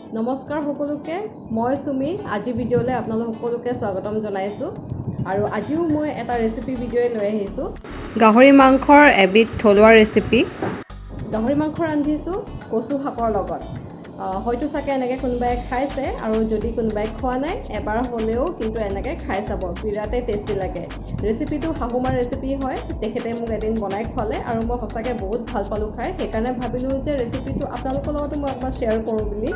নমস্কাৰ সকলোকে মই সুমি আজি ভিডিঅ'লৈ আপোনালোক সকলোকে স্বাগতম জনাইছোঁ আৰু আজিও মই এটা ৰেচিপি ভিডিঅ' লৈ আহিছোঁ গাহৰি মাংসৰ এবিধ থলুৱা ৰেচিপি গাহৰি মাংস ৰান্ধিছোঁ কচু শাকৰ লগত হয়তো চাগে এনেকৈ কোনোবাই খাইছে আৰু যদি কোনোবাই খোৱা নাই এবাৰ হ'লেও কিন্তু এনেকৈ খাই চাব বিৰাটেই টেষ্টি লাগে ৰেচিপিটো শাহুমাৰ ৰেচিপি হয় তেখেতে মোক এদিন বনাই খোৱালে আৰু মই সঁচাকৈ বহুত ভাল পালোঁ খাই সেইকাৰণে ভাবিলোঁ যে ৰেচিপিটো আপোনালোকৰ লগতো মই অকণমান শ্বেয়াৰ কৰোঁ বুলি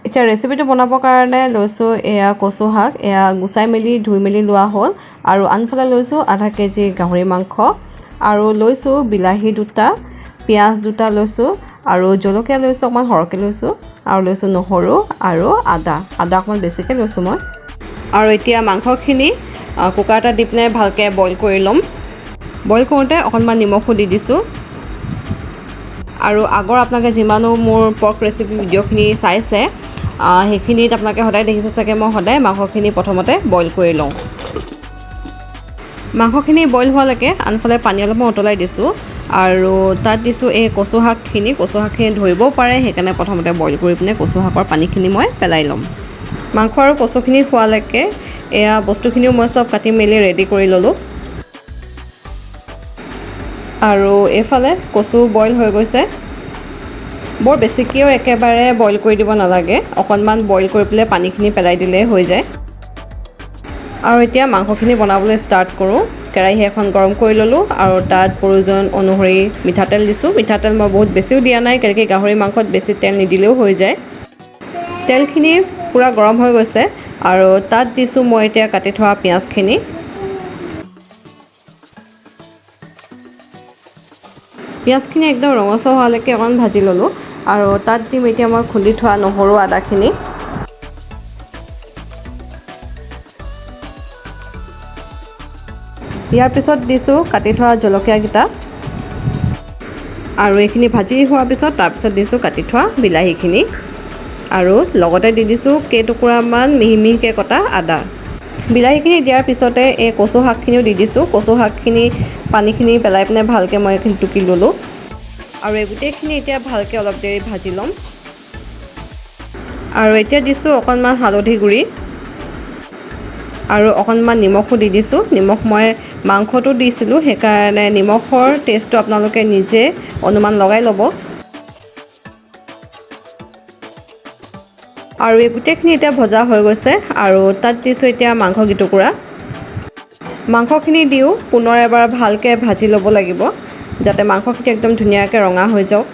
এতিয়া ৰেচিপিটো বনাবৰ কাৰণে লৈছোঁ এয়া কচু শাক এয়া গুচাই মেলি ধুই মেলি লোৱা হ'ল আৰু আনফালে লৈছোঁ আধা কেজি গাহৰি মাংস আৰু লৈছোঁ বিলাহী দুটা পিঁয়াজ দুটা লৈছোঁ আৰু জলকীয়া লৈছোঁ অকণমান সৰহকৈ লৈছোঁ আৰু লৈছোঁ নহৰু আৰু আদা অকণমান বেছিকৈ লৈছোঁ মই আৰু এতিয়া মাংসখিনি কুকাৰ এটা দি পিনে ভালকৈ বইল কৰি ল'ম বইল কৰোঁতে অকণমান নিমখো দি দিছোঁ আৰু আগৰ আপোনালোকে যিমানো মোৰ পৰ্ক ৰেচিপি ভিডিঅ'খিনি চাইছে সেইখিনিত আপোনালোকে সদায় দেখিছে চাগে মই সদায় মাংসখিনি প্ৰথমতে বইল কৰি লওঁ মাংসখিনি বইল হোৱালৈকে আনফালে পানী অলপমান উতলাই দিছোঁ আৰু তাত দিছোঁ এই কচু শাকখিনি ধৰিবও পাৰে সেইকাৰণে প্ৰথমতে বইল কৰি পিনে কচু শাকৰ পানীখিনি মই পেলাই ল'ম মাংস আৰু কচুখিনি খোৱালৈকে এয়া বস্তুখিনিও মই চব কাটি মেলি ৰেডি কৰি ল'লোঁ আৰু এইফালে কচু বইল হৈ গৈছে বৰ বেছিকৈও একেবাৰে বইল কৰি দিব নালাগে অকণমান বইল কৰি পেলাই পানীখিনি পেলাই দিলেই হৈ যায় আৰু এতিয়া মাংসখিনি বনাবলৈ ষ্টাৰ্ট কৰোঁ কেৰাহী এখন গৰম কৰি ল'লোঁ আৰু তাত প্ৰয়োজন অনুসৰি মিঠাতেল দিছোঁ মিঠাতেল মই বহুত বেছিও দিয়া নাই কেনেকৈ গাহৰি মাংসত বেছি তেল নিদিলেও হৈ যায় তেলখিনি পূৰা গৰম হৈ গৈছে আৰু তাত দিছোঁ মই এতিয়া কাটি থোৱা পিঁয়াজখিনি পিঁয়াজখিনি একদম ৰঙচুৱা হোৱালৈকে অকণমান ভাজি ল'লোঁ আৰু তাত দিম এতিয়া মই খুন্দি থোৱা নহৰু আদাখিনি ইয়াৰ পিছত দিছোঁ কাটি থোৱা জলকীয়াকেইটা আৰু এইখিনি ভাজি হোৱাৰ পিছত তাৰপিছত দিছোঁ কাটি থোৱা বিলাহীখিনি আৰু লগতে দি দিছোঁ কেইটুকুৰামান মিহি মিহিকৈ কটা আদা বিলাহীখিনি দিয়াৰ পিছতে এই কচু শাকখিনিও দি দিছোঁ কচু শাকখিনি পানীখিনি পেলাই পিনে ভালকৈ মই এইখিনি টুকি ল'লোঁ আৰু এই গোটেইখিনি এতিয়া ভালকৈ অলপ দেৰি ভাজি ল'ম আৰু এতিয়া দিছোঁ অকণমান হালধি গুড়ি আৰু অকণমান নিমখো দি দিছোঁ নিমখ মই মাংসটো দিছিলোঁ সেইকাৰণে নিমখৰ টেষ্টটো আপোনালোকে নিজে অনুমান লগাই ল'ব আৰু এই গোটেইখিনি এতিয়া ভজা হৈ গৈছে আৰু তাত দিছোঁ এতিয়া মাংস কেইটুকুৰা মাংসখিনি দিও পুনৰ এবাৰ ভালকৈ ভাজি ল'ব লাগিব যাতে মাংসখিনি একদম ধুনীয়াকৈ ৰঙা হৈ যাওক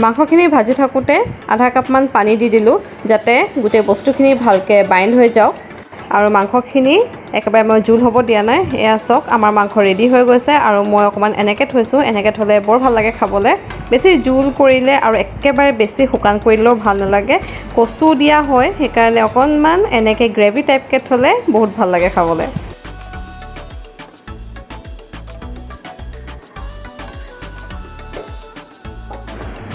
মাংসখিনি ভাজি থাকোঁতে আধা কাপমান পানী দি দিলোঁ যাতে গোটেই বস্তুখিনি ভালকৈ বাইণ্ড হৈ যাওক আৰু মাংসখিনি একেবাৰে মই জোল হ'ব দিয়া নাই এয়া চাওক আমাৰ মাংস ৰেডি হৈ গৈছে আৰু মই অকণমান এনেকৈ থৈছোঁ এনেকৈ থ'লে বৰ ভাল লাগে খাবলৈ বেছি জোল কৰিলে আৰু একেবাৰে বেছি শুকান কৰিলেও ভাল নালাগে কচু দিয়া হয় সেইকাৰণে অকণমান এনেকৈ গ্ৰেভি টাইপকৈ থ'লে বহুত ভাল লাগে খাবলৈ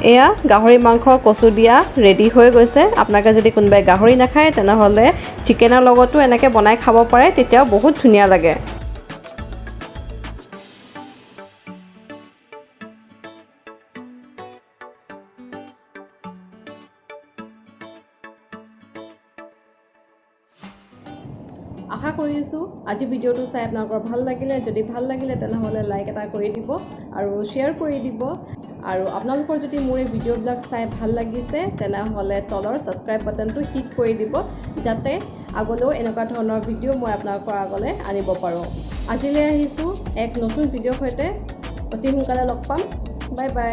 এয়া গাহৰি মাংস কচু দিয়া ৰেডি হৈ গৈছে আপোনালোকে যদি কোনোবাই গাহৰি নাখায় তেনেহ'লে চিকেনৰ লগতো এনেকৈ বনাই খাব পাৰে তেতিয়াও বহুত ধুনীয়া লাগে আশা কৰিছোঁ আজি ভিডিঅ'টো চাই আপোনালোকৰ ভাল লাগিলে যদি ভাল লাগিলে তেনেহ'লে লাইক এটা কৰি দিব আৰু শ্বেয়াৰ কৰি দিব আৰু আপোনালোকৰ যদি মোৰ এই ভিডিঅ'বিলাক চাই ভাল লাগিছে তেনেহ'লে তলৰ ছাবস্ক্ৰাইব বাটনটো হিট কৰি দিব যাতে আগলৈও এনেকুৱা ধৰণৰ ভিডিঅ' মই আপোনালোকৰ আগলৈ আনিব পাৰোঁ আজিলৈ আহিছোঁ এক নতুন ভিডিঅ'ৰ সৈতে অতি সোনকালে লগ পাম বাই বাই